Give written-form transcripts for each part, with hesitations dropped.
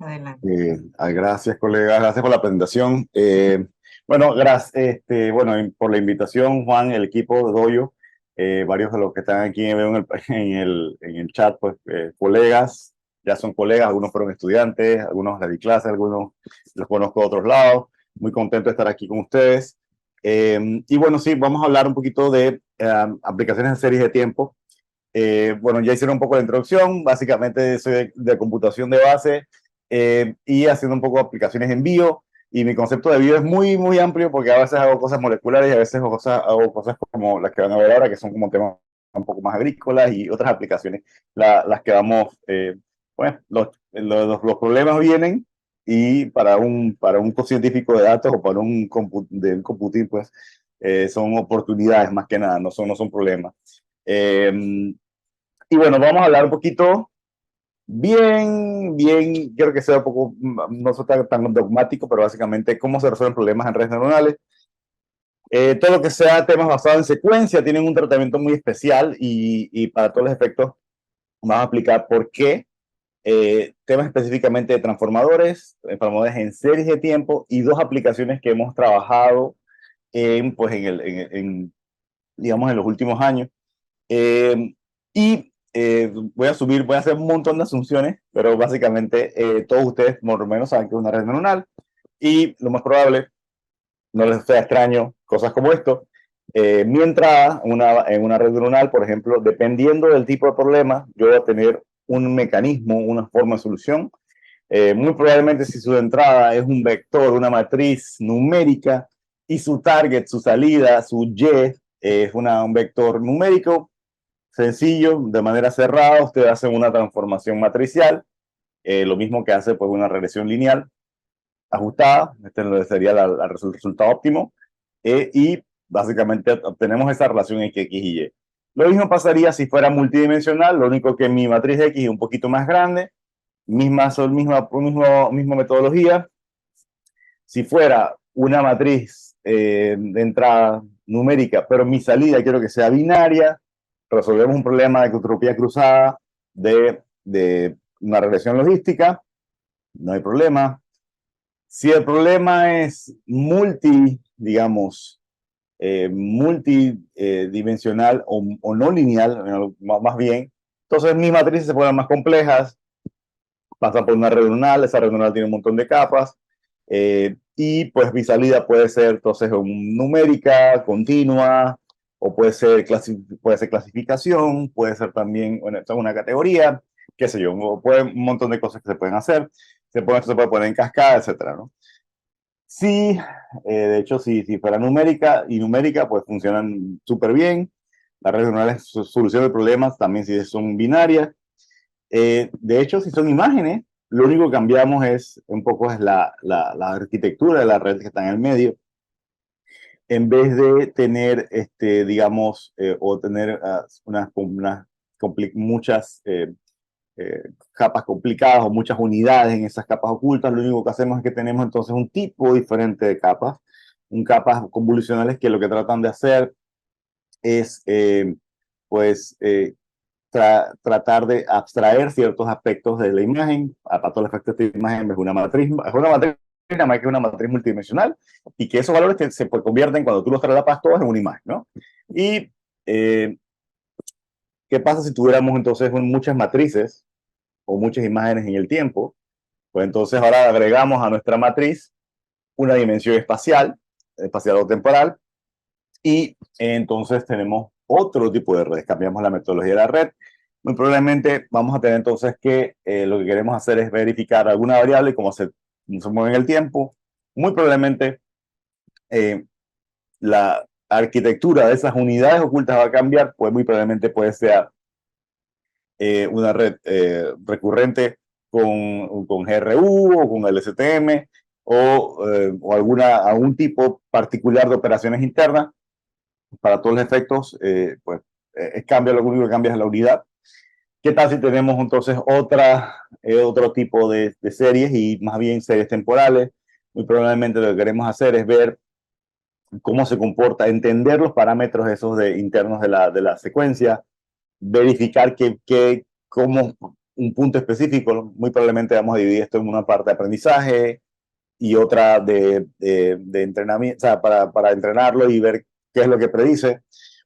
Adelante. Gracias, colega, gracias por la presentación. Bueno, gracias, por la invitación, Juan, el equipo de Doyo, varios de los que están aquí veo en el chat, pues colegas, ya son colegas, algunos fueron estudiantes, algunos le di clase, algunos los conozco de otros lados. Muy contento de estar aquí con ustedes. Y bueno, sí, vamos a hablar un poquito de aplicaciones en series de tiempo. Bueno, ya hicieron un poco de introducción, básicamente soy de computación de base y haciendo un poco de aplicaciones en bio. Y mi concepto de bio es muy, muy amplio porque a veces hago cosas moleculares y a veces hago cosas como las que van a ver ahora, que son como temas un poco más agrícolas y otras aplicaciones, las que vamos, bueno, los problemas vienen y para un científico de datos o para un computing, pues son oportunidades más que nada, no son problemas. Eh, y bueno, vamos a hablar un poquito bien, quiero que sea un poco, no sea tan dogmático, pero básicamente cómo se resuelven problemas en redes neuronales. Todo lo que sea temas basados en secuencia tienen un tratamiento muy especial y para todos los efectos vamos a explicar por qué. Temas específicamente de transformadores en series de tiempo y dos aplicaciones que hemos trabajado pues digamos, en los últimos años. Voy a hacer un montón de asunciones, pero básicamente todos ustedes por lo menos saben que es una red neuronal y lo más probable, no les sea extraño cosas como esto. Mi entrada en una red neuronal, por ejemplo, dependiendo del tipo de problema, yo voy a tener un mecanismo, una forma de solución. Muy probablemente si su entrada es un vector, una matriz numérica y su target, su salida, su Y es un vector numérico, sencillo, de manera cerrada, usted hace una transformación matricial, lo mismo que hace pues una regresión lineal ajustada, este sería el resultado óptimo, y básicamente obtenemos esa relación X y Y. Lo mismo pasaría si fuera multidimensional, lo único que mi matriz X es un poquito más grande, misma metodología. Si fuera una matriz de entrada numérica, pero mi salida quiero que sea binaria, resolvemos un problema de entropía cruzada de una regresión logística, no hay problema. Si el problema es multidimensional o no lineal, más bien, entonces mis matrices se ponen más complejas, pasan por una red neuronal, esa red neuronal tiene un montón de capas, y pues mi salida puede ser entonces numérica, continua, o puede ser clasificación, puede ser también una categoría, qué sé yo, un montón de cosas que se pueden hacer, esto se puede poner en cascada, etcétera, ¿no? Sí, de hecho, si fuera numérica, pues funcionan súper bien. Las redes neuronales solucionan problemas también si son binarias. De hecho, si son imágenes, lo único que cambiamos es un poco la arquitectura de la red que está en el medio. En vez de tener, digamos, o tener muchas capas complicadas o muchas unidades en esas capas ocultas, lo único que hacemos es que tenemos entonces un tipo diferente de capas, capas convolucionales que lo que tratan de hacer es, pues, tratar de abstraer ciertos aspectos de la imagen. A todos los efectos de esta imagen es una matriz nada más que una matriz multidimensional y que esos valores se convierten cuando tú los traslapas todos en una imagen, ¿no? Y eh, ¿qué pasa si tuviéramos entonces muchas matrices o muchas imágenes en el tiempo? Pues entonces ahora agregamos a nuestra matriz una dimensión espacial o temporal, y entonces tenemos otro tipo de redes. Cambiamos la metodología de la red. Muy probablemente vamos a tener entonces que lo que queremos hacer es verificar alguna variable y cómo se mueve en el tiempo. Muy probablemente eh, la arquitectura de esas unidades ocultas va a cambiar, pues muy probablemente puede ser una red recurrente con GRU o con LSTM o algún tipo particular de operaciones internas. Para todos los efectos, pues lo único que cambia es la unidad. ¿Qué tal si tenemos entonces otro tipo de series y más bien series temporales? Muy probablemente lo que queremos hacer es ver cómo se comporta, entender los parámetros esos internos de la secuencia, verificar cómo un punto específico. Muy probablemente vamos a dividir esto en una parte de aprendizaje y otra de entrenamiento, o sea, para entrenarlo y ver qué es lo que predice.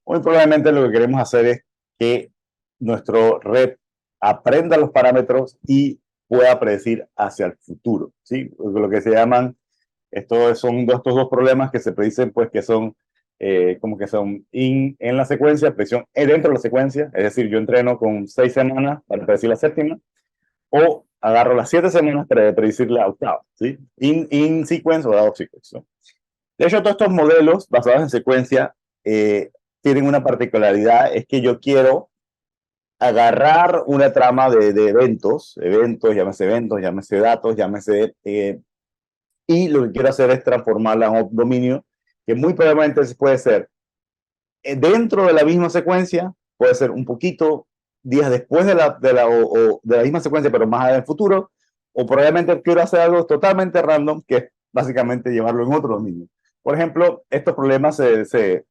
Muy probablemente lo que queremos hacer es que nuestro red aprenda los parámetros y pueda predecir hacia el futuro, ¿sí? Lo que se llaman, estos son estos dos problemas que se predicen, pues que son como que son en la secuencia, predicción dentro de la secuencia, es decir, yo entreno con 6 semanas para predecir la séptima, o agarro las 7 semanas para predecir la octava, ¿sí? In sequence o out of sequence, ¿no? De hecho, todos estos modelos basados en secuencia tienen una particularidad, es que yo quiero agarrar una trama de eventos, llámese datos, llámese, y lo que quiero hacer es transformarla en un dominio que muy probablemente puede ser dentro de la misma secuencia, puede ser un poquito días después de la misma secuencia, pero más en el futuro, o probablemente quiero hacer algo totalmente random, que es básicamente llevarlo en otro dominio. Por ejemplo, estos problemas se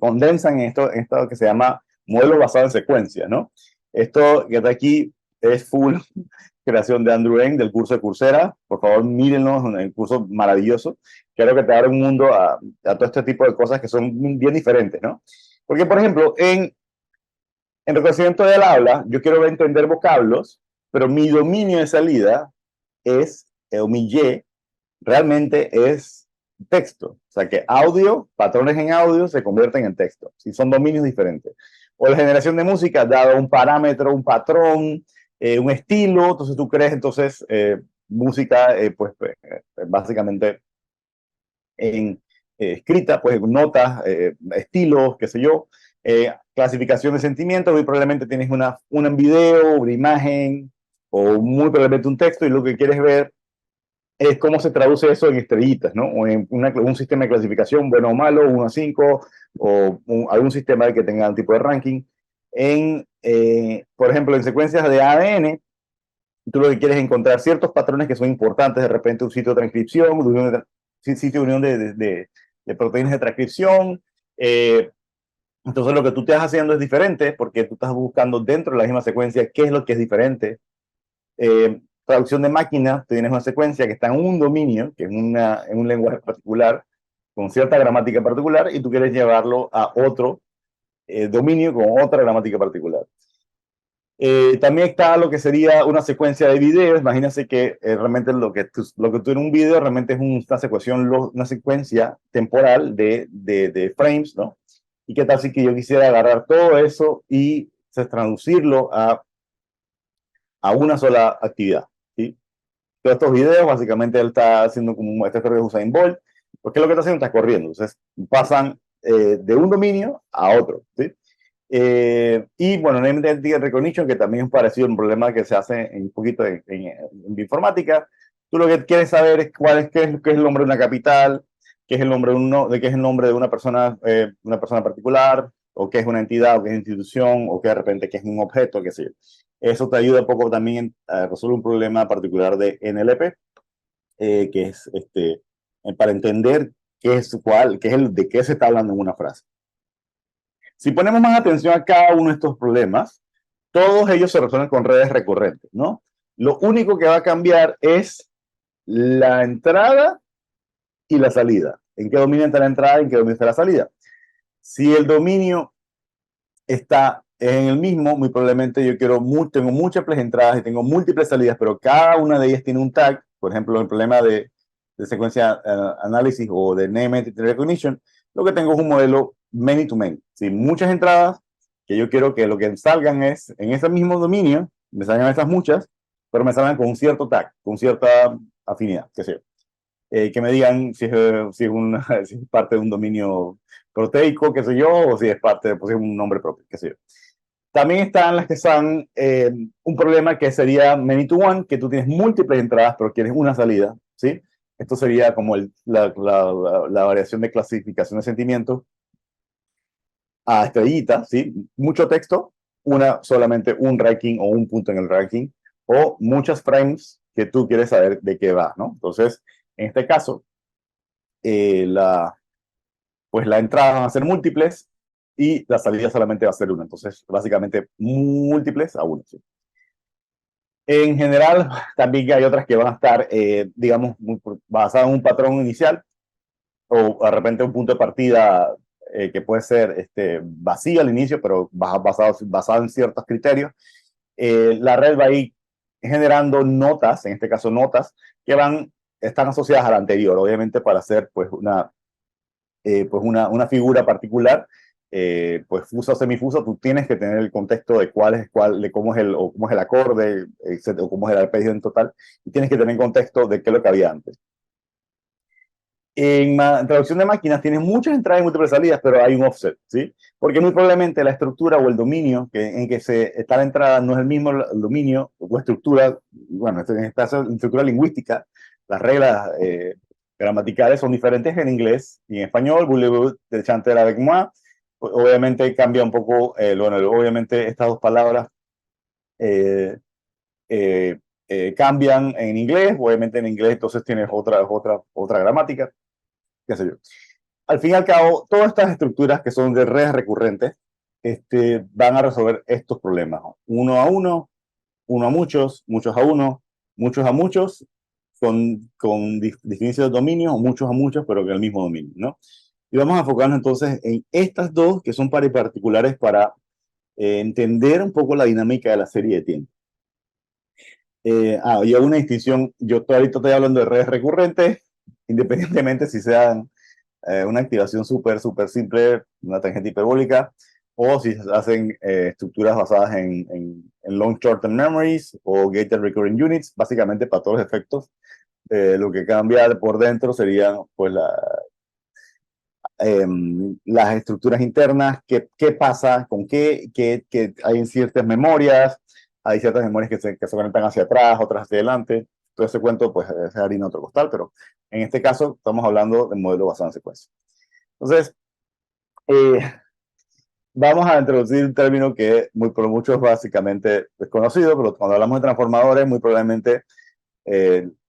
condensan en esto que se llama modelo basado en secuencia, ¿no? Esto que está aquí es full creación de Andrew Ng del curso de Coursera. Por favor, mírenlo, es un curso maravilloso. Creo que te abre un mundo a todo este tipo de cosas que son bien diferentes, ¿no? Porque, por ejemplo, en reconocimiento del habla, yo quiero entender vocablos, pero mi dominio de salida es, o mi Y, realmente es texto. O sea que audio, patrones en audio se convierten en texto. Si son dominios diferentes. O la generación de música, dado un parámetro, un patrón, un estilo, entonces tú crees entonces música, básicamente en escrita, pues notas, estilos, qué sé yo, clasificación de sentimientos, y probablemente tienes un video, una imagen, o muy probablemente un texto, y lo que quieres ver es cómo se traduce eso en estrellitas, ¿no? O en un sistema de clasificación, bueno o malo, 1 a 5, o algún sistema que tenga un tipo de ranking. Por ejemplo, en secuencias de ADN, tú lo que quieres es encontrar ciertos patrones que son importantes, de repente un sitio de transcripción, sitio de unión de proteínas de transcripción. Entonces lo que tú te estás haciendo es diferente porque tú estás buscando dentro de la misma secuencia qué es lo que es diferente. Traducción de máquina, tú tienes una secuencia que está en un dominio, que es en un lenguaje particular, con cierta gramática particular, y tú quieres llevarlo a otro dominio con otra gramática particular. También está lo que sería una secuencia de videos. Imagínense que realmente lo que tú en un video realmente es una secuencia temporal de frames, ¿no? Y qué tal si que yo quisiera agarrar todo eso y traducirlo a una sola actividad, ¿sí? Todos estos videos, básicamente él está haciendo como este de Usain Bolt, porque lo que está haciendo está corriendo. Entonces pasan de un dominio a otro, ¿sí? Y bueno, Name Identity Recognition, que también es parecido a un problema que se hace un poquito en informática. Tú lo que quieres saber es qué es el nombre de una capital, qué es el nombre qué es el nombre de una persona particular, o qué es una entidad, o qué es una institución, o qué de repente qué es un objeto, qué sé yo. Eso te ayuda un poco también a resolver un problema particular de NLP, que es para entender de qué se está hablando en una frase. Si ponemos más atención a cada uno de estos problemas, todos ellos se resuelven con redes recurrentes, ¿no? Lo único que va a cambiar es la entrada y la salida. ¿En qué dominio está la entrada y en qué dominio está la salida? Si el dominio está en el mismo, muy probablemente tengo múltiples entradas y tengo múltiples salidas, pero cada una de ellas tiene un tag. Por ejemplo, el problema de secuencia análisis o de name entity recognition, lo que tengo es un modelo many to many. ¿Sí? Muchas entradas que yo quiero que lo que salgan es en ese mismo dominio, me salgan esas muchas, pero me salgan con un cierto tag, con cierta afinidad, qué sé yo. Que me digan si es parte de un dominio proteico, qué sé yo, o si es parte de pues, un nombre propio, qué sé yo. También están las que son un problema que sería many to one, que tú tienes múltiples entradas, pero quieres una salida, ¿sí? Esto sería como la variación de clasificación de sentimientos a estrellitas, ¿sí? Mucho texto, solamente un ranking o un punto en el ranking, o muchas frames que tú quieres saber de qué va, ¿no? Entonces, en este caso, pues las entradas van a ser múltiples y la salida solamente va a ser una. Entonces, básicamente, múltiples a 1. ¿Sí? En general, también hay otras que van a estar, digamos, basadas en un patrón inicial o de repente un punto de partida que puede ser vacío al inicio, pero basado en ciertos criterios. La red va a ir generando notas, en este caso notas, que están asociadas a la anterior, obviamente para hacer pues una figura particular, pues fusa o semifusa, tú tienes que tener el contexto de de cómo es o cómo es el acorde, etcétera, o cómo es el arpegio en total, y tienes que tener en contexto de qué es lo que había antes. En traducción de máquinas tienes muchas entradas y múltiples salidas, pero hay un offset, ¿sí? Porque muy probablemente la estructura o el dominio en que está la entrada no es el mismo el dominio o estructura, bueno, en esta estructura lingüística, las reglas gramaticales son diferentes en inglés y en español. Voulez-vous de chanter avec moi? Obviamente cambia un poco, bueno, obviamente estas dos palabras eh, eh, cambian en inglés, obviamente en inglés entonces tienes otra gramática, qué sé yo. Al fin y al cabo, todas estas estructuras que son de redes recurrentes van a resolver estos problemas. Uno a uno a muchos, muchos a uno, muchos a muchos, con distinción de dominio, muchos a muchos, pero que el mismo dominio, ¿no? Y vamos a enfocarnos entonces en estas dos que son particulares para entender un poco la dinámica de la serie de tiempo. Y una distinción, yo ahorita estoy hablando de redes recurrentes, independientemente si sean una activación súper simple, una tangente hiperbólica, o si hacen estructuras basadas en long short-term memories o gated recurring units, básicamente para todos los efectos. Lo que cambia por dentro serían pues las estructuras internas, qué pasa, con qué hay en ciertas memorias, hay ciertas memorias que se conectan hacia atrás, otras hacia adelante. Todo ese cuento pues es harina otro costal, pero en este caso estamos hablando de modelo basado en secuencia. Entonces, eh, vamos a introducir un término que por muchos es básicamente desconocido, pero cuando hablamos de transformadores, muy probablemente,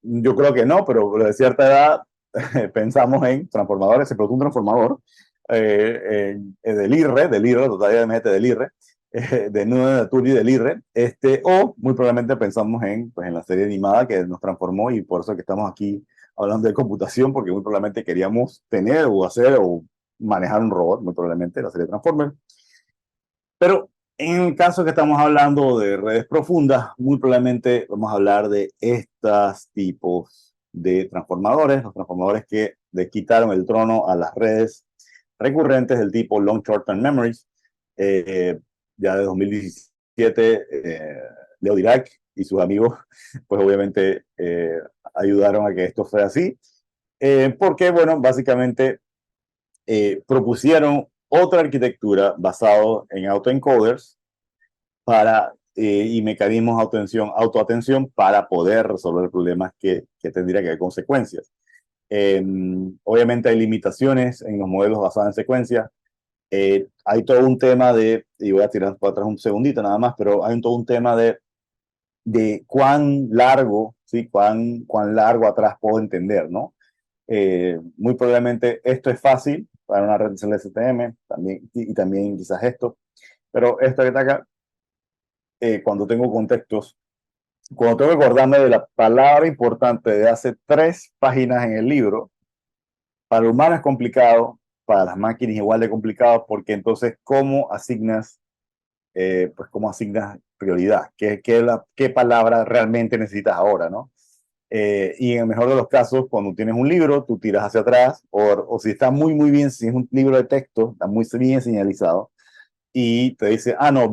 yo creo que no, pero de cierta edad pensamos en transformadores, se produce un transformador del IRRE, totalmente del IRRE, de nudo de Natura y del IRRE, o muy probablemente pensamos pues, en la serie animada que nos transformó y por eso que estamos aquí hablando de computación, porque muy probablemente queríamos tener o hacer o manejar un robot, muy probablemente la serie Transformers. Pero en el caso que estamos hablando de redes profundas, muy probablemente vamos a hablar de estos tipos de transformadores, los transformadores que le quitaron el trono a las redes recurrentes del tipo Long Short Term Memories. Ya de 2017, Leo Dirac y sus amigos, pues obviamente ayudaron a que esto fuera así, porque, bueno, básicamente propusieron otra arquitectura basada en autoencoders y mecanismos de autoatención para poder resolver problemas que tendría que haber consecuencias. Obviamente hay limitaciones en los modelos basados en secuencias. Hay todo un tema y voy a tirar para atrás un segundito nada más, pero hay todo un tema de cuán largo, ¿sí? Cuán largo atrás puedo entender, ¿no? Muy probablemente esto es fácil para una red LSTM también, y también quizás esto, pero esto que está acá, cuando tengo contextos, cuando tengo que acordarme de la palabra importante de hace 3 páginas en el libro, para el humano es complicado, para las máquinas igual de complicado, porque entonces, cómo asignas prioridad? ¿Qué palabra realmente necesitas ahora, no? Y en el mejor de los casos, cuando tienes un libro, tú tiras hacia atrás, o si está muy bien, si es un libro de texto, está muy bien señalizado, y te dice, no,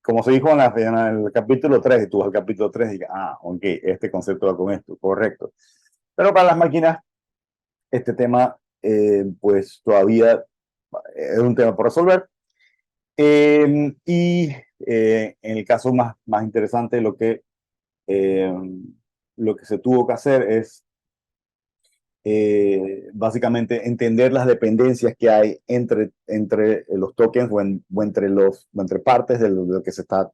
como se dijo en el capítulo 3, y tú vas al capítulo 3 y dices, ok, este concepto va con esto, correcto. Pero para las máquinas, este tema, pues todavía es un tema por resolver. En el caso más interesante, eh, lo que se tuvo que hacer es básicamente entender las dependencias que hay entre los tokens o entre partes de lo que está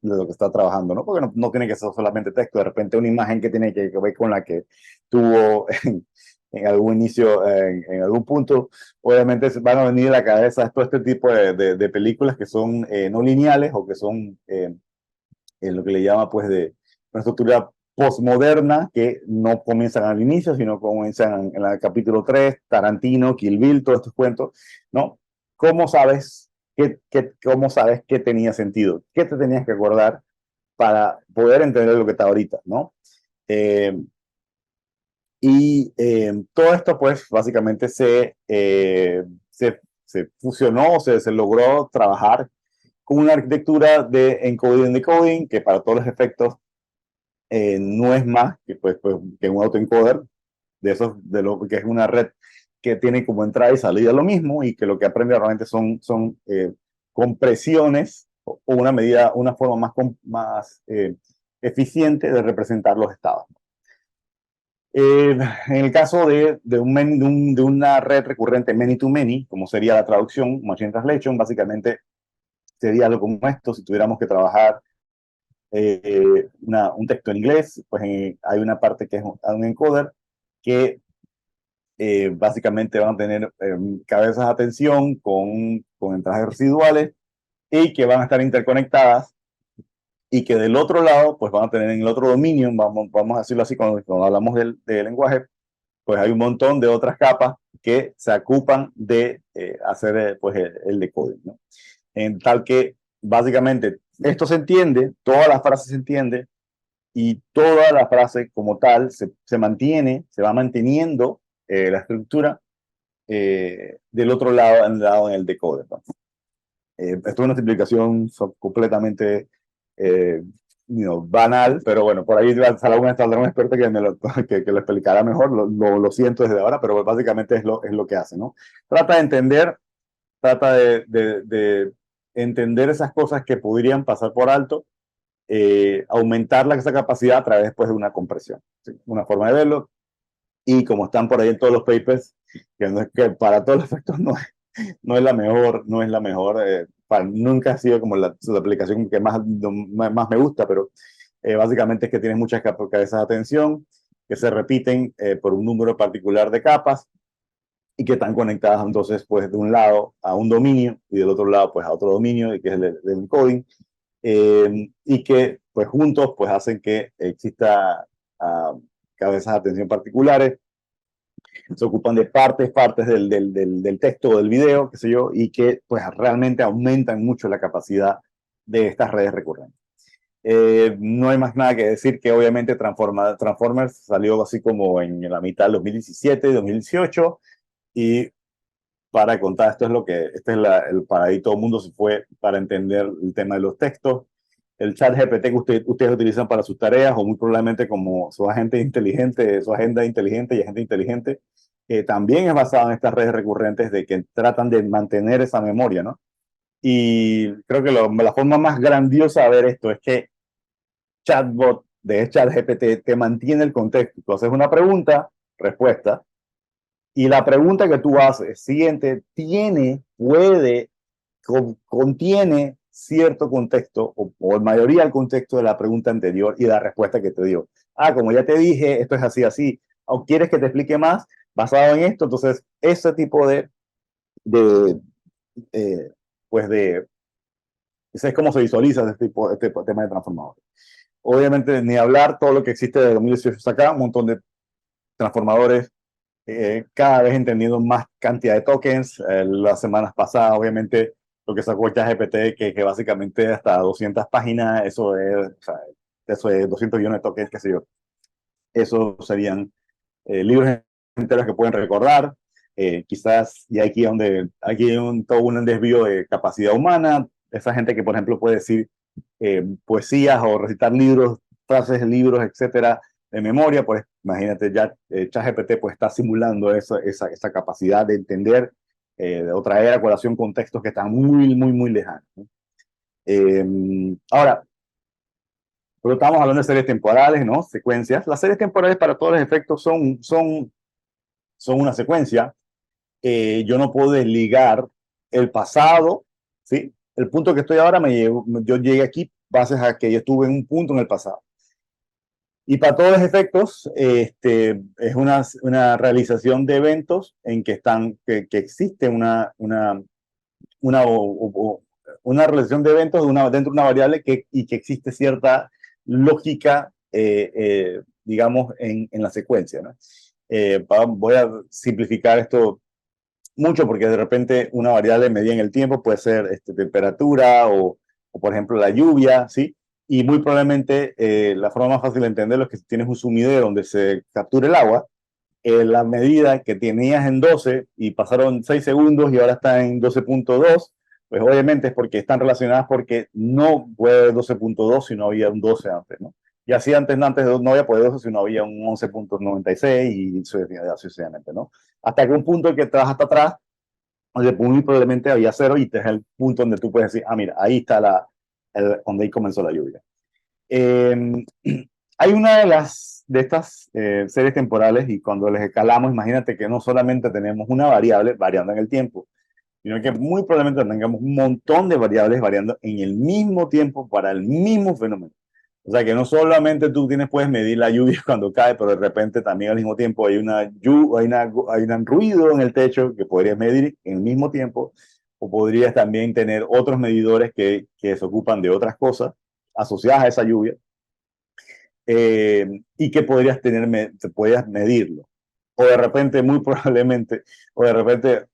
trabajando, ¿no? Porque no tiene que ser solamente texto, de repente una imagen que tiene que ver con la que tuvo en algún inicio, en algún punto, obviamente van a venir a la cabeza todo este tipo de películas que son no lineales o que son lo que le llama pues de una estructura postmoderna que no comienzan al inicio, sino comienzan en el capítulo 3, Tarantino, Kill Bill, todos estos cuentos, ¿no? ¿Cómo sabes cómo sabes qué tenía sentido? ¿Qué te tenías que acordar para poder entender lo que está ahorita, ¿no? Eh, todo esto, pues, básicamente se fusionó, se logró trabajar con una arquitectura de encoding and decoding que para todos los efectos no es más que, que un autoencoder de lo que es una red que tiene como entrada y salida lo mismo y que lo que aprende realmente son compresiones o una medida, una forma más eficiente de representar los estados. En el caso de una red recurrente many-to-many, como sería la traducción, Machine Translation, básicamente sería algo como esto. Si tuviéramos que trabajar un texto en inglés, pues hay una parte que es un encoder que básicamente van a tener cabezas de atención con entradas residuales y que van a estar interconectadas y que del otro lado, pues van a tener en el otro dominio, vamos a decirlo así, cuando hablamos del lenguaje, pues hay un montón de otras capas que se ocupan de hacer pues el decoding, ¿no? En tal que básicamente esto se entiende, toda la frase se entiende y toda la frase como tal se mantiene, se va manteniendo la estructura del otro lado en el decoder, ¿no? Esto es una explicación completamente banal, pero bueno, por ahí saldrá un experto que lo explicará mejor, lo siento desde ahora, pero básicamente es lo que hace, ¿no? Trata de entender, trata de entender esas cosas que podrían pasar por alto, aumentar esa capacidad a través pues, de una compresión, ¿sí? Una forma de verlo, y como están por ahí en todos los papers, que para todos los efectos no es la mejor, no es la mejor, nunca ha sido como la aplicación que más me gusta, pero básicamente es que tienes muchas cabezas de atención que se repiten por un número particular de capas y que están conectadas entonces pues de un lado a un dominio y del otro lado pues a otro dominio, y que es el encoding, y que pues juntos pues hacen que exista cabezas de atención particulares, se ocupan de partes del texto o del video, qué sé yo, y que pues realmente aumentan mucho la capacidad de estas redes recurrentes. No hay más nada que decir que obviamente Transformers salió así como en la mitad del 2017, 2018, y para contar esto es para ahí todo el mundo se fue para entender el tema de los textos. El chat GPT que ustedes utilizan para sus tareas, o muy probablemente como su agente inteligente, su agenda inteligente y agente inteligente, también es basado en estas redes recurrentes de que tratan de mantener esa memoria, ¿no? Y creo que la forma más grandiosa de ver esto es que chatbot de ChatGPT te mantiene el contexto. Tú haces una pregunta, respuesta, y la pregunta que tú haces siguiente contiene cierto contexto o en mayoría el contexto de la pregunta anterior y la respuesta que te dio. Como ya te dije, esto es así, así. ¿O quieres que te explique más basado en esto? Entonces, ese tipo de pues ese es como se visualiza este tema de transformadores. Obviamente, ni hablar todo lo que existe de 2018 hasta acá, un montón de transformadores, cada vez entendiendo más cantidad de tokens. Las semanas pasadas, obviamente, lo que sacó ChatGPT, que básicamente hasta 200 páginas, eso es 200 millones de tokens, qué sé yo. Eso serían libros enteros que pueden recordar. Quizás, y aquí hay todo un desvío de capacidad humana. Esa gente que, por ejemplo, puede decir poesías o recitar libros, frases de libros, etcétera, de memoria, pues imagínate, ya ChatGPT pues está simulando esa capacidad de entender, o traer a colación contextos que están muy, muy, muy lejanos, ¿no? Ahora, pero estamos hablando de series temporales, ¿no? Secuencias. Las series temporales para todos los efectos son una secuencia. Yo no puedo desligar el pasado, ¿sí? El punto que estoy ahora yo llegué aquí gracias a que yo estuve en un punto en el pasado. Y para todos los efectos, es una realización de eventos en que, que existe una realización de eventos dentro de una variable y que existe cierta lógica, digamos, en la secuencia, ¿no? Voy a simplificar esto mucho porque de repente una variable medida en el tiempo puede ser temperatura o, por ejemplo, la lluvia, ¿sí? Y muy probablemente la forma más fácil de entenderlo es que si tienes un sumidero donde se captura el agua, la medida que tenías en 12 y pasaron 6 segundos y ahora está en 12.2, pues obviamente es porque están relacionadas porque no puede 12.2 si no había un 12 antes, ¿no? Y así antes no había poder 12 si no había un 11.96 y sucesivamente, ¿no? Hasta que un punto que te vas hasta atrás, donde muy probablemente había cero y este es el punto donde tú puedes decir, ah, mira, ahí está donde ahí comenzó la lluvia. Eh, Hay una de estas series temporales y cuando les escalamos, imagínate que no solamente tenemos una variable variando en el tiempo, sino que muy probablemente tengamos un montón de variables variando en el mismo tiempo para el mismo fenómeno. O sea que no solamente puedes medir la lluvia cuando cae, pero de repente también al mismo tiempo hay un ruido en el techo que podrías medir en el mismo tiempo, o podrías también tener otros medidores que se ocupan de otras cosas asociadas a esa lluvia, y que podrías medirlo. O de repente, muy probablemente, o de repente,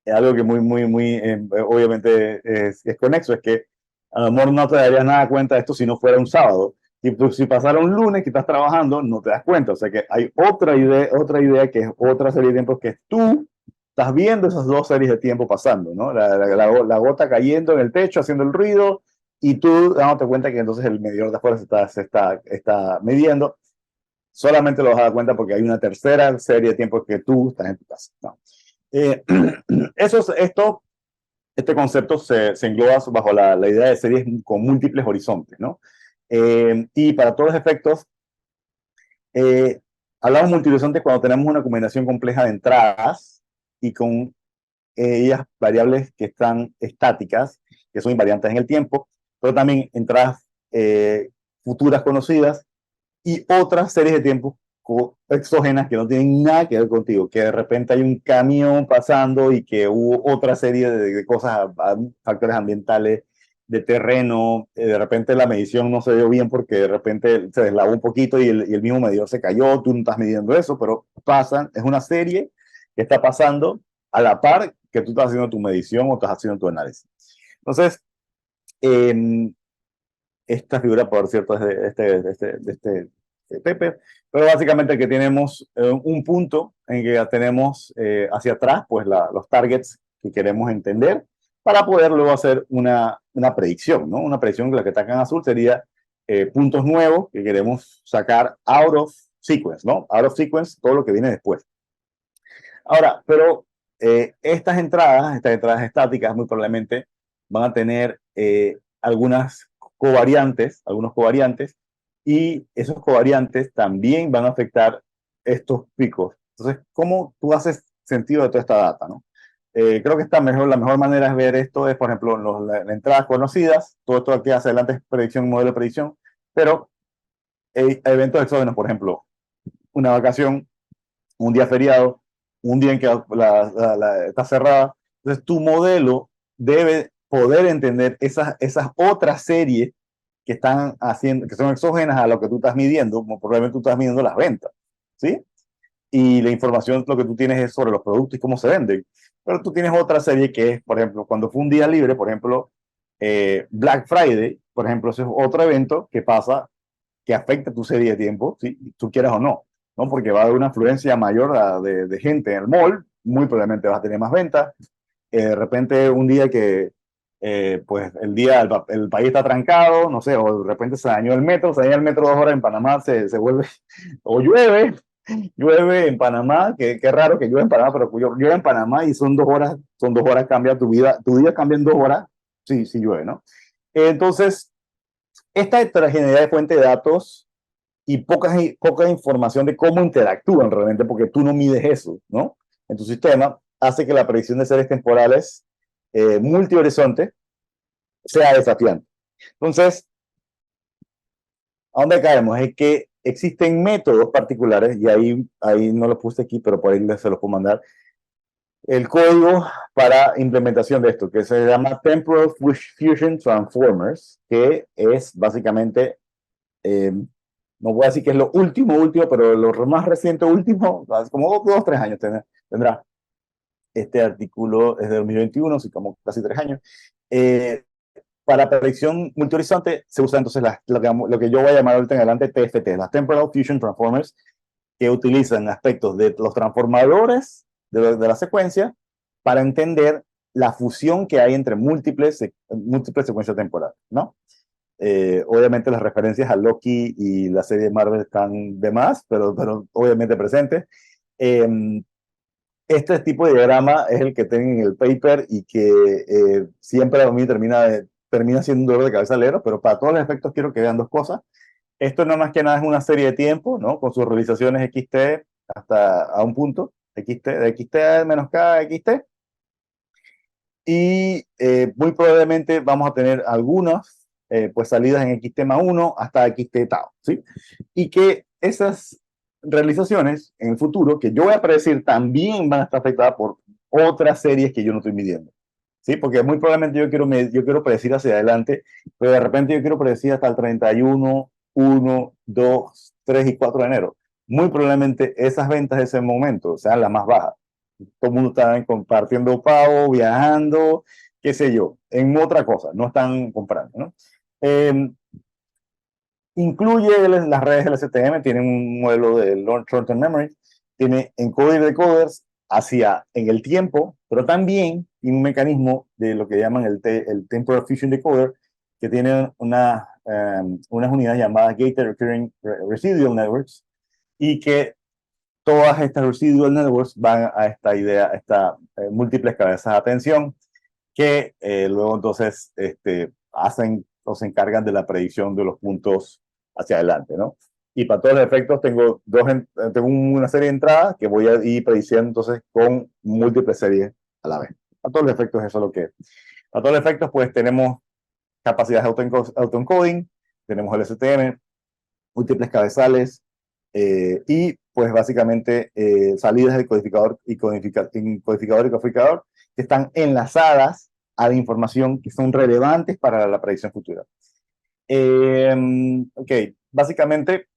algo que obviamente es conexo, es que a lo mejor no te darías nada cuenta de esto si no fuera un sábado. Y si pasara un lunes que estás trabajando, no te das cuenta. O sea que hay otra idea que es otra serie de tiempos que tú estás viendo esas dos series de tiempo pasando, ¿no? La gota cayendo en el techo, haciendo el ruido, y tú dándote cuenta que entonces el medidor de afuera está midiendo. Solamente lo vas a dar cuenta porque hay una tercera serie de tiempos que tú estás en tu casa, ¿no? Eh, este concepto se engloba bajo la idea de series con múltiples horizontes, ¿no? Y para todos los efectos, eh, hablamos multihorizontes cuando tenemos una combinación compleja de entradas y con ellas variables que están estáticas, que son invariantes en el tiempo, pero también entradas futuras conocidas y otras series de tiempos exógenas que no tienen nada que ver contigo, que de repente hay un camión pasando y que hubo otra serie de cosas, factores ambientales, de terreno, de repente la medición no se dio bien porque de repente se deslavó un poquito y el mismo medidor se cayó, tú no estás midiendo eso, pero pasan, es una serie que está pasando a la par que tú estás haciendo tu medición o estás haciendo tu análisis. Entonces, esta figura, por cierto, es de este Pepe, pero básicamente que tenemos un punto en que tenemos hacia atrás pues los targets que queremos entender para poder luego hacer una predicción, ¿no? Una predicción que la que está acá en azul sería puntos nuevos que queremos sacar out of sequence, ¿no? Out of sequence, todo lo que viene después. Ahora, pero estas entradas estáticas muy probablemente van a tener algunos covariantes, y esos covariantes también van a afectar estos picos. Entonces, ¿cómo tú haces sentido de toda esta data, no? Creo que la mejor manera de ver esto es, por ejemplo, las entradas conocidas, todo esto que hace adelante es predicción, modelo de predicción, pero eventos exógenos, por ejemplo, una vacación, un día feriado, un día en que está cerrada. Entonces, tu modelo debe poder entender esas otras series que están haciendo, que son exógenas a lo que tú estás midiendo, como probablemente tú estás midiendo las ventas, ¿sí? Y la información, lo que tú tienes es sobre los productos y cómo se venden. Pero tú tienes otra serie que es, por ejemplo, cuando fue un día libre, por ejemplo, Black Friday, por ejemplo, ese es otro evento que pasa, que afecta tu serie de tiempo, si tú quieras o no, ¿no? Porque va a haber una afluencia mayor de gente en el mall, muy probablemente vas a tener más ventas. De repente un día que pues el país está trancado, no sé, o de repente se daña el metro 2 horas en Panamá, se vuelve, o llueve en Panamá, que raro que llueve en Panamá, pero llueve en Panamá y son 2 horas, cambia tu día cambia en 2 horas, sí, sí llueve, ¿no? Entonces, esta heterogeneidad de fuente de datos y poca información de cómo interactúan realmente, porque tú no mides eso, ¿no? En tu sistema, hace que la predicción de series temporales multihorizonte sea desafiante. Entonces, ¿A dónde caemos? Es que existen métodos particulares, y ahí no lo puse aquí, pero por ahí se los puedo mandar, el código para implementación de esto, que se llama Temporal Fusion Transformers, que es básicamente, no voy a decir que es lo último, pero lo más reciente último, como 2 o 3 años tendrá. Este artículo es de 2021, así como casi 3 años. Para predicción multihorizonte se usa entonces lo que yo voy a llamar ahorita en adelante TFT, las Temporal Fusion Transformers, que utilizan aspectos de los transformadores de la secuencia para entender la fusión que hay entre múltiples secuencias temporales, ¿no? Obviamente las referencias a Loki y la serie de Marvel están de más, pero obviamente presentes. Este tipo de diagrama es el que tienen en el paper y que siempre a mí termina siendo un dolor de cabeza leer, pero para todos los efectos quiero que vean dos cosas. Esto no más que nada es una serie de tiempo, ¿no? Con sus realizaciones XT hasta a un punto, de XT menos K, XT. Y muy probablemente vamos a tener algunas pues salidas en XT más 1 hasta XT tau, ¿sí? Y que esas realizaciones en el futuro, que yo voy a predecir, también van a estar afectadas por otras series que yo no estoy midiendo. ¿Sí? Porque muy probablemente yo quiero predecir hacia adelante, pero de repente yo quiero predecir hasta el 31, 1, 2, 3 y 4 de enero. Muy probablemente esas ventas de ese momento sean las más bajas. Todo el mundo está compartiendo pavo, viajando, qué sé yo, en otra cosa, no están comprando, ¿no? Incluye las redes LSTM, tienen un modelo de Short-Term Memory, tiene encoder y decoders hacia en el tiempo, pero también tiene un mecanismo de lo que llaman el Temporal Fusion Decoder, que tiene unas unidades llamadas Gated Recurring Residual Networks, y que todas estas residual networks van a esta idea, a estas múltiples cabezas de atención, que luego entonces hacen o se encargan de la predicción de los puntos hacia adelante, ¿no? Y para todos los efectos tengo una serie de entradas que voy a ir prediciendo entonces con múltiples series a la vez. A todos los efectos eso es lo que es. A todos los efectos pues tenemos capacidades de autoencoding, tenemos el STM, múltiples cabezales y pues básicamente salidas del codificador y codificador que están enlazadas a la información que son relevantes para la predicción futura. Ok, básicamente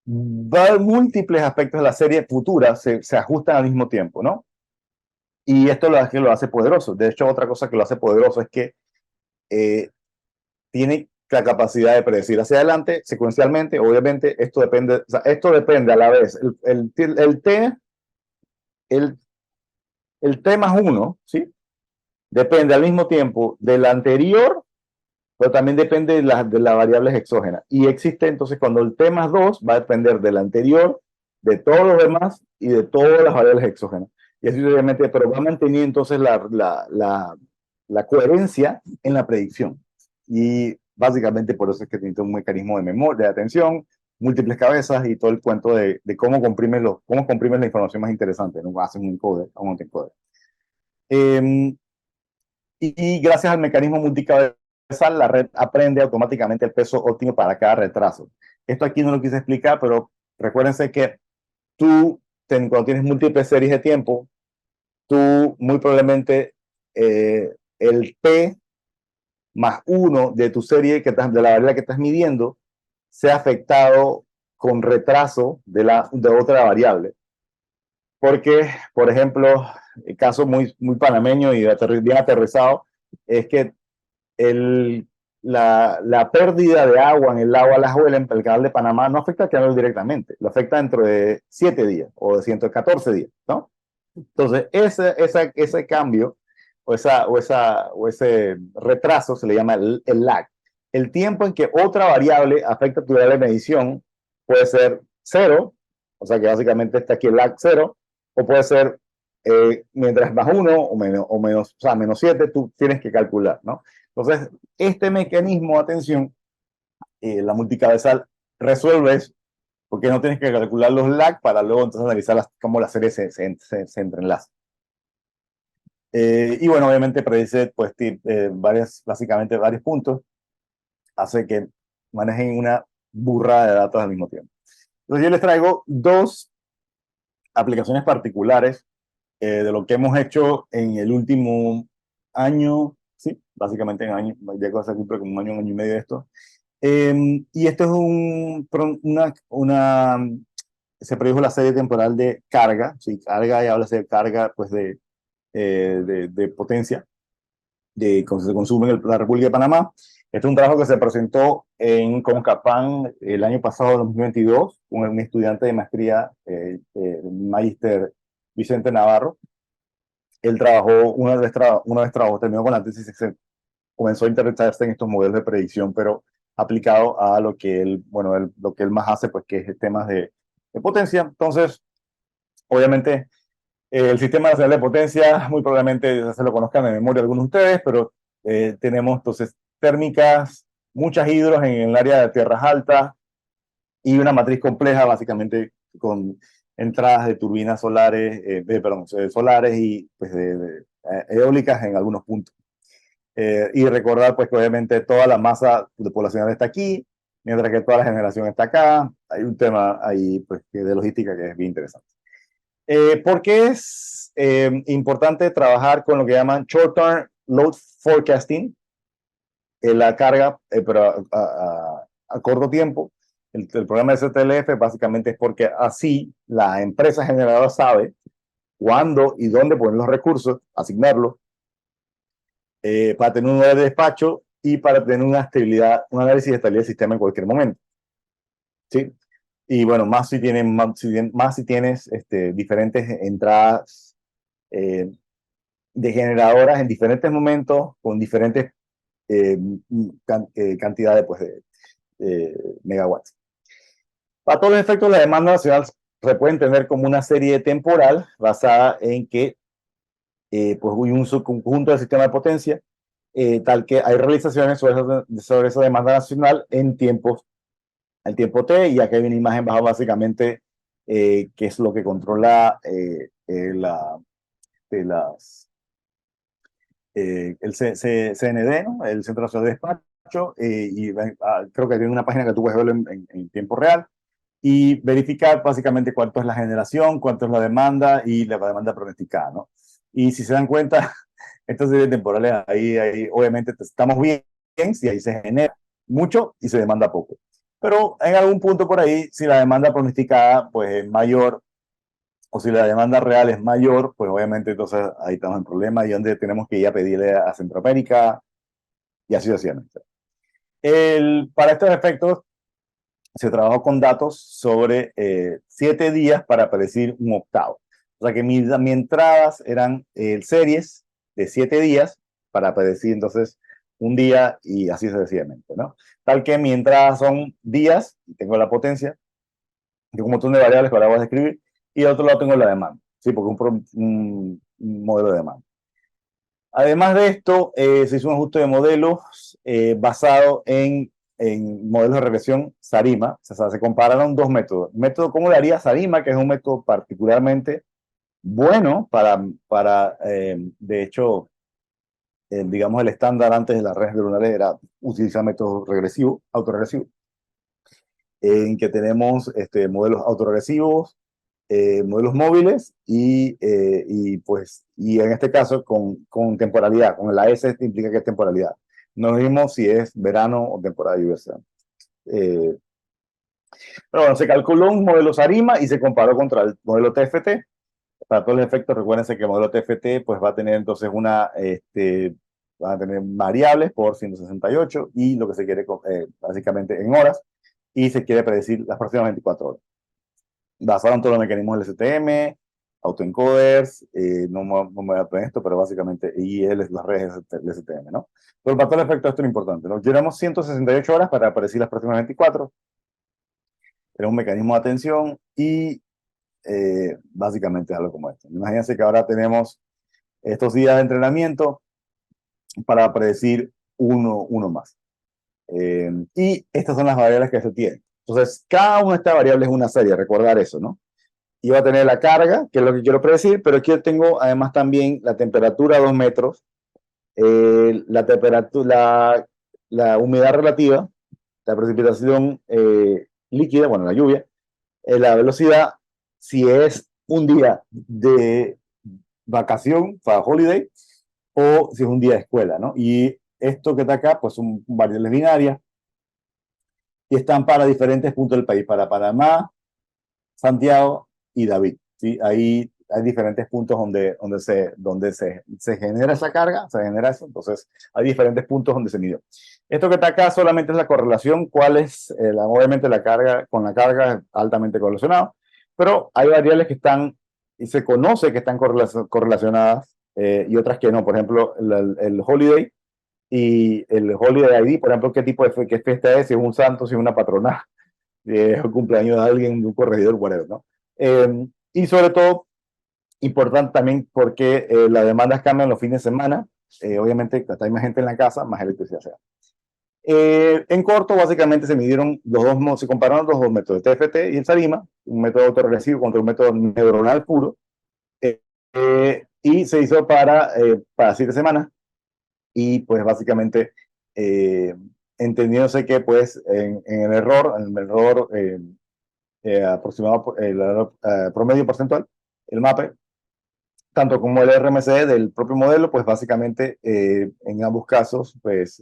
múltiples aspectos de la serie futura se ajustan al mismo tiempo, ¿no? Y esto lo hace poderoso. De hecho, otra cosa que lo hace poderoso es que tiene la capacidad de predecir hacia adelante secuencialmente. Obviamente, esto depende a la vez. El T más 1, ¿sí? Depende al mismo tiempo del anterior, pero también depende de las variables exógenas. Y existe entonces cuando el T más 2 va a depender del anterior, de todos los demás y de todas las variables exógenas. Y así obviamente, pero va a mantener entonces la coherencia en la predicción. Y básicamente por eso es que tiene un mecanismo de memoria, de atención, múltiples cabezas y todo el cuento de cómo comprimes la información más interesante, ¿no? Hacen un encoder, un autoencoder. Y gracias al mecanismo multicabezal, la red aprende automáticamente el peso óptimo para cada retraso. Esto aquí no lo quise explicar, pero recuérdense que cuando tienes múltiples series de tiempo, tú muy probablemente el P más 1 de tu serie, de la variable que estás midiendo, sea afectado con retraso de otra variable. Porque, por ejemplo, el caso muy panameño y bien aterrizado, es que la pérdida de agua en el lago Alajuela, en el canal de Panamá, no afecta al canal directamente, lo afecta dentro de 7 días o de 114 días, ¿no? Entonces, ese cambio o ese retraso se le llama el lag. El tiempo en que otra variable afecta tu variable de medición puede ser cero, o sea que básicamente está aquí el lag cero, o puede ser mientras más uno o sea, menos 7, tú tienes que calcular, ¿no? Entonces, este mecanismo de atención, la multicabezal, resuelve eso, porque no tienes que calcular los lag para luego entonces analizar cómo la serie se entrelaza. Y bueno, obviamente predice pues, básicamente varios puntos, hace que manejen una burrada de datos al mismo tiempo. Entonces yo les traigo dos aplicaciones particulares de lo que hemos hecho en el último año, sí, básicamente en año, ya se cumple como un año y medio de esto. Y esto es se produjo la serie temporal de carga, sí, carga, y habla de carga, pues de potencia, que se consume en la República de Panamá. Este es un trabajo que se presentó en Concapan el año pasado, 2022, con un estudiante de maestría, Magister Vicente Navarro. Él trabajó, una vez trabajó, terminó con la tesis, se comenzó a interesarse en estos modelos de predicción, pero aplicado a lo que él, bueno, lo que él más hace, pues que es temas de potencia. Entonces, obviamente, el sistema nacional de potencia, muy probablemente se lo conozcan de memoria algunos de ustedes, pero tenemos entonces térmicas, muchas hidros en el área de tierras altas y una matriz compleja, básicamente con entradas de turbinas solares, solares y pues, eólicas en algunos puntos. Y recordar pues que obviamente toda la masa poblacional está aquí, mientras que toda la generación está acá. Hay un tema ahí pues, de logística que es bien interesante. ¿Por qué es importante trabajar con lo que llaman short-term load forecasting? La carga, pero a corto tiempo. El programa de CTLF básicamente es porque así la empresa generadora sabe cuándo y dónde poner los recursos, asignarlos, para tener un nivel de despacho y para tener una estabilidad, un análisis de estabilidad del sistema en cualquier momento. ¿Sí? Y bueno, más si tienes diferentes entradas de generadoras en diferentes momentos con diferentes cantidades pues, de megawatts. Para todos los efectos, la demanda nacional se puede entender como una serie temporal basada en que pues hay un subconjunto del sistema de potencia, tal que hay realizaciones sobre esa demanda nacional en tiempos, al tiempo T, y aquí hay una imagen bajo básicamente que es lo que controla el CND, ¿no? El Centro Nacional de Despacho, y creo que tiene una página que tú puedes verlo en tiempo real, y verificar básicamente cuánto es la generación, cuánto es la demanda y la demanda pronosticada, ¿no? Y si se dan cuenta, estas series temporales ahí obviamente estamos bien si ahí se genera mucho y se demanda poco. Pero en algún punto por ahí, si la demanda pronosticada pues es mayor o si la demanda real es mayor, pues obviamente entonces ahí estamos en problema y donde tenemos que ir a pedirle a Centroamérica y así sucesivamente. Para estos efectos, se trabajó con datos sobre 7 días para predecir un octavo. O sea que mis entradas eran series de 7 días para predecir entonces un día y así sucesivamente, ¿no? Tal que mi entrada son días, y tengo la potencia, tengo un montón de variables que ahora voy a describir, y al otro lado tengo la demanda, ¿sí? Porque un modelo de demanda. Además de esto, se hizo un ajuste de modelos basado en modelos de regresión SARIMA. O sea, se compararon dos métodos. Método, ¿cómo le haría SARIMA? Que es un método particularmente bueno de hecho, digamos, el estándar antes de las redes neuronales era utilizar métodos regresivos, autorregresivos, en que tenemos modelos autorregresivos, modelos móviles y en este caso con temporalidad. Con la S implica que es temporalidad. No vimos si es verano o temporada de lluvia. Pero bueno, se calculó un modelo SARIMA y se comparó contra el modelo TFT. Para todos los efectos, recuérdense que el modelo TFT pues, va a tener entonces va a tener variables por 168 y lo que se quiere, básicamente en horas, y se quiere predecir las próximas 24 horas. Basaron todos los mecanismos del STM, autoencoders, no me voy a poner esto, pero básicamente IL es las redes del STM, ¿no? Pero para todo el efecto esto es importante, ¿no? Llevamos 168 horas para predecir las próximas 24. Tenemos un mecanismo de atención y básicamente algo como esto. Imagínense que ahora tenemos estos días de entrenamiento para predecir uno más. Y estas son las variables que se tienen. Entonces, cada una de estas variables es una serie, recordar eso, ¿no? Y va a tener la carga, que es lo que quiero predecir, pero aquí tengo además también la temperatura a 2 metros, la temperatura, la humedad relativa, la precipitación líquida, bueno, la lluvia, la velocidad, si es un día de vacación, para holiday, o si es un día de escuela, ¿no? Y esto que está acá, pues son variables binarias y están para diferentes puntos del país, para Panamá, Santiago y David, ¿sí? Ahí hay diferentes puntos donde se genera esa carga, se genera eso, entonces hay diferentes puntos donde se midió. Esto que está acá solamente es la correlación, cuál es, obviamente la carga, con la carga es altamente correlacionado, pero hay variables que están, y se conoce que están correlacionadas, y otras que no, por ejemplo, el holiday y el holiday ID, por ejemplo, qué tipo de qué fiesta es, si es un santo, si es una patronal, el cumpleaños de alguien, de un corregidor, whatever, ¿no? Y sobre todo, importante también porque las demandas cambian los fines de semana. Obviamente, cuando hay más gente en la casa, más electricidad se da. En corto, básicamente se midieron se compararon los dos métodos, el TFT y el SARIMA, un método autorregresivo contra un método neuronal puro, y se hizo para 7 semanas, y pues básicamente entendiéndose que pues en el error aproximado, el promedio porcentual, el MAPE, tanto como el RMC del propio modelo, pues básicamente en ambos casos, pues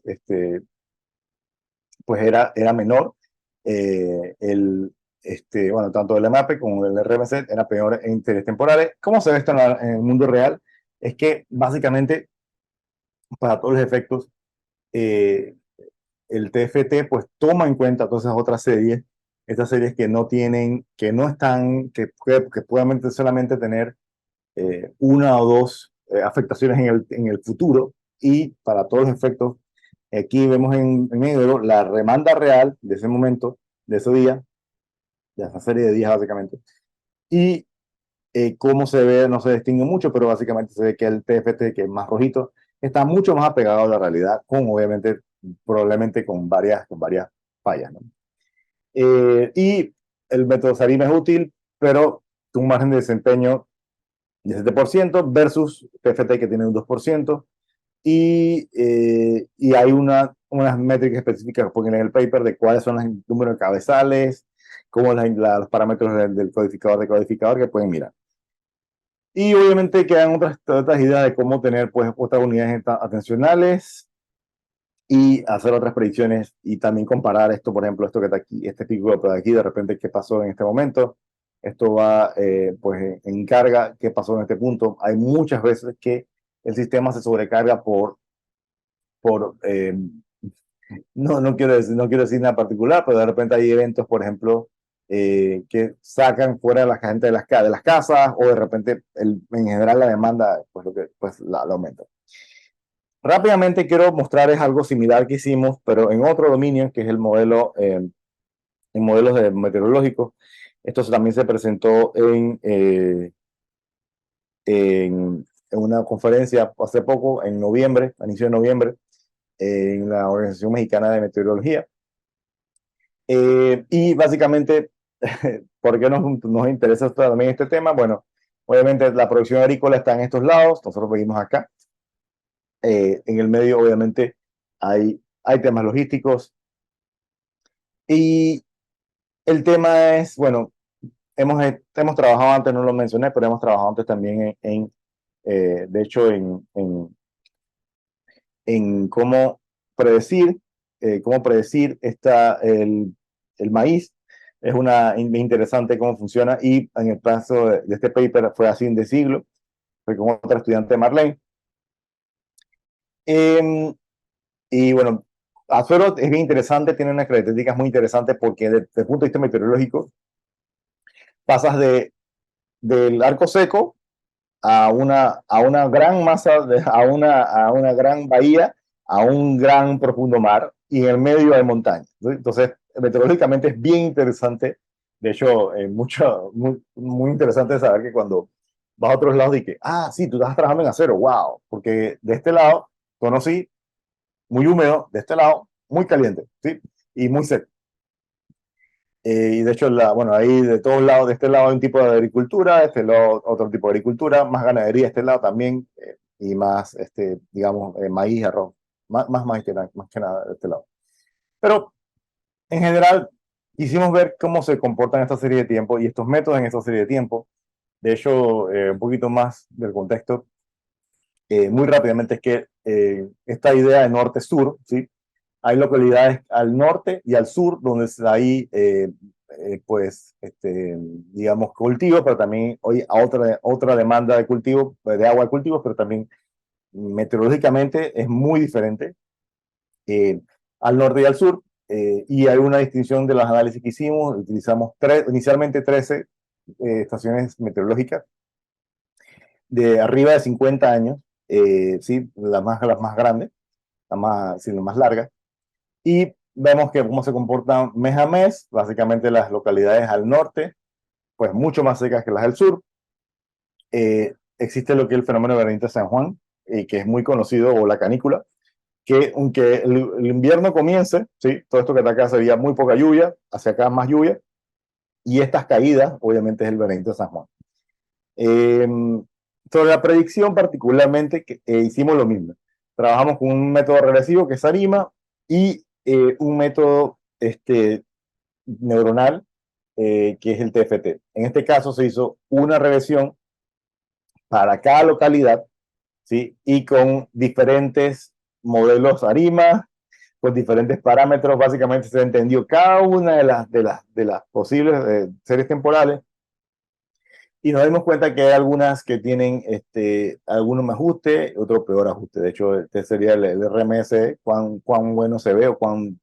era menor. Bueno, tanto el MAPE como el RMC era peor en interés temporales. ¿Cómo se ve esto en el mundo real? Es que básicamente, para todos los efectos, eh, el TFT pues toma en cuenta todas esas otras series, estas series que no tienen, que no están, que pueden solamente tener una o dos afectaciones en el futuro, y para todos los efectos, aquí vemos en negro la demanda real de ese momento, de ese día, de esa serie de días básicamente, y cómo se ve, no se distingue mucho, pero básicamente se ve que el TFT, que es más rojito, está mucho más apegado a la realidad, obviamente, probablemente con varias fallas, ¿no? Y el método SARIMA es útil, pero un margen de desempeño de 7% versus TFT, que tiene un 2%, y hay unas métricas específicas que ponen en el paper de cuáles son los números de cabezales, cómo los parámetros del codificador que pueden mirar. Y obviamente quedan otras ideas de cómo tener pues otras unidades atencionales y hacer otras predicciones, y también comparar esto, por ejemplo, esto que está aquí, este pico de aquí, de repente, ¿qué pasó en este momento? Esto va pues en carga, ¿qué pasó en este punto? Hay muchas veces que el sistema se sobrecarga por no quiero decir nada particular, pero de repente hay eventos, por ejemplo, que sacan fuera a la gente de las casas, o de repente en general la demanda pues la aumenta. Rápidamente quiero mostrarles algo similar que hicimos, pero en otro dominio, que es en modelos meteorológicos. Esto también se presentó en una conferencia hace poco, en noviembre, a inicio de noviembre, en la Organización Mexicana de Meteorología. Y básicamente, ¿por qué nos interesa también este tema? Bueno, obviamente la producción agrícola está en estos lados, nosotros venimos acá. En el medio, obviamente, hay temas logísticos, y el tema es, bueno, hemos trabajado antes, no lo mencioné, pero hemos trabajado antes también de hecho, en cómo predecir el maíz. Es interesante cómo funciona, y en el caso de este paper fue así de siglo, fue con otra estudiante, Marlene. Y bueno, Azuero es bien interesante, tiene unas características muy interesantes, porque desde el punto de vista meteorológico pasas del arco seco a una gran masa, a una gran bahía, a un gran profundo mar, y en el medio hay montañas. Entonces, meteorológicamente es bien interesante. De hecho, muy interesante saber que cuando vas a otros lados, y que, sí, tú estás trabajando en acero, wow, porque de este lado conocí muy húmedo, de este lado muy caliente, ¿sí? Y muy seco. Y de hecho, bueno, ahí de todos lados, de este lado hay un tipo de agricultura, de este lado otro tipo de agricultura, más ganadería de este lado también, y más, digamos, maíz, arroz, más maíz más que nada de este lado. Pero en general, quisimos ver cómo se comportan esta serie de tiempo y estos métodos en esta serie de tiempo. De hecho, un poquito más del contexto, muy rápidamente, es que esta idea de norte-sur, ¿sí? Hay localidades al norte y al sur donde hay, pues, digamos, cultivos, pero también hoy a otra demanda de cultivo, de agua de cultivos, pero también meteorológicamente es muy diferente eh, al norte y al sur. Y hay una distinción de los análisis que hicimos. Utilizamos inicialmente 13 estaciones meteorológicas de arriba de 50 años, ¿sí? Las más grandes, sí, las más largas. Y vemos que cómo se comportan mes a mes, básicamente las localidades al norte, pues mucho más secas que las del sur. Existe lo que es el fenómeno de Benito San Juan, que es muy conocido, o la canícula, que aunque el invierno comience, ¿sí? Todo esto que está acá sería muy poca lluvia, hacia acá más lluvia, y estas caídas, obviamente, es el Benito San Juan. Eh, Sobre la predicción particularmente, hicimos lo mismo. Trabajamos con un método regresivo que es ARIMA y un método neuronal que es el TFT. En este caso se hizo una regresión para cada localidad, ¿sí? Y con diferentes modelos ARIMA, con diferentes parámetros. Básicamente se entendió cada una de las posibles series temporales y nos dimos cuenta que hay algunas que tienen algunos más ajuste, otro peor ajuste. De hecho, este sería el RMS, cuán bueno se ve o cuán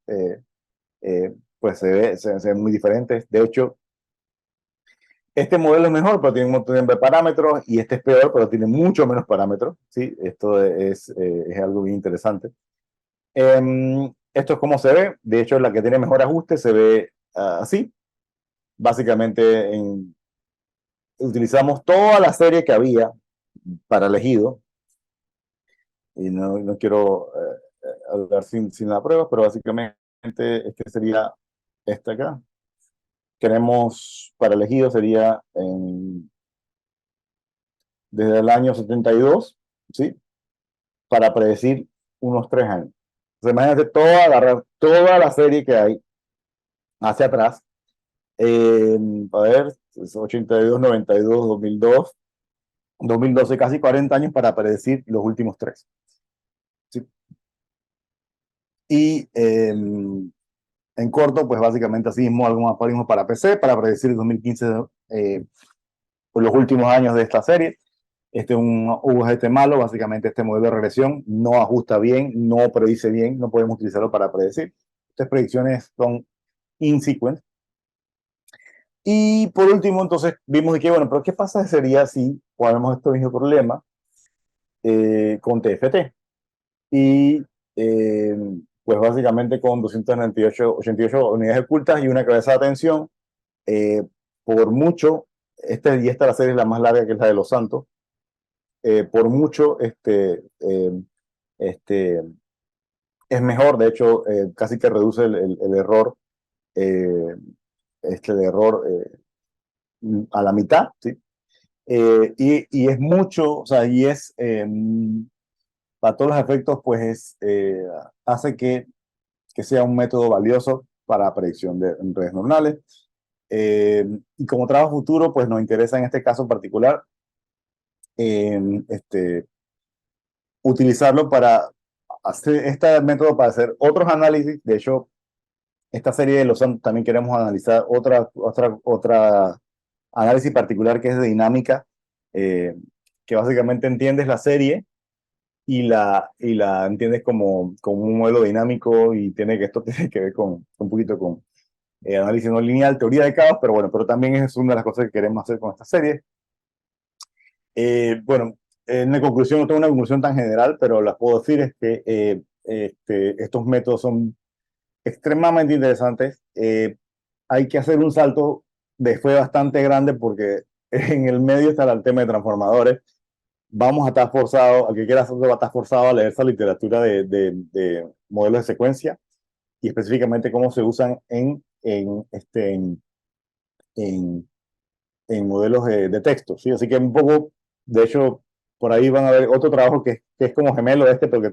pues se ve muy diferente. De hecho, este modelo es mejor, pero tiene un montón de parámetros, y este es peor, pero tiene mucho menos parámetros. ¿Sí? Esto es algo bien interesante. Esto es como se ve. De hecho, la que tiene mejor ajuste se ve así. Básicamente, utilizamos toda la serie que había para elegido, y no quiero hablar sin la prueba, pero básicamente este sería este acá. Queremos, para elegido sería desde el año 72, ¿sí? Para predecir unos 3 años. Entonces, imagínate agarrar toda la serie que hay hacia atrás, a ver, 82, 92, 2002, 2012, casi 40 años para predecir los últimos 3. ¿Sí? Y en corto, pues básicamente así mismo algunos algoritmos para PC, para predecir el 2015, los últimos años de esta serie. Este es un UGT malo, básicamente este modelo de regresión no ajusta bien, no predice bien, no podemos utilizarlo para predecir. Estas predicciones son in-sequence. Y por último, entonces vimos que, bueno, pero ¿qué pasa sería si ponemos este mismo problema con TFT? Y pues básicamente con 288 unidades ocultas y una cabeza de atención, por mucho, esta es la serie la más larga, que es la de Los Santos, por mucho es mejor. De hecho, casi que reduce el error, eh, el error a la mitad, ¿sí? Y es mucho, o sea, para todos los efectos, pues hace que sea un método valioso para predicción de redes neuronales. Y como trabajo futuro, pues nos interesa en este caso en particular utilizarlo para hacer este método para hacer otros análisis. De hecho, esta serie de los también queremos analizar otra análisis particular, que es de dinámica, que básicamente entiendes la serie y la entiendes como un modelo dinámico, y esto tiene que ver con un poquito con análisis no lineal, teoría de caos, pero bueno, pero también es una de las cosas que queremos hacer con esta serie. Bueno, en la conclusión, no tengo una conclusión tan general, pero las puedo decir es que estos métodos son extremadamente interesantes. Hay que hacer un salto de fe bastante grande, porque en el medio está el tema de transformadores. Vamos a estar forzados, al que quiera hacerlo va a estar forzado a leer esa literatura de modelos de secuencia, y específicamente cómo se usan en, en modelos de texto, ¿sí? Así que un poco, de hecho, por ahí van a ver otro trabajo que es como gemelo de porque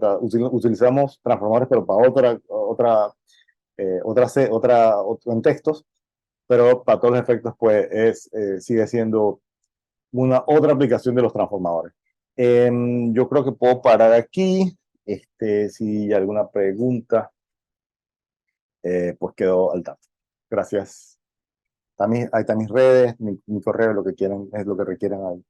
utilizamos transformadores, pero para otro en textos, pero para todos los efectos, pues sigue siendo una otra aplicación de los transformadores. Yo creo que puedo parar aquí. Si hay alguna pregunta, pues quedo al tanto. Gracias. Ahí están mis redes, mi correo, lo que quieran, es lo que requieran ahí.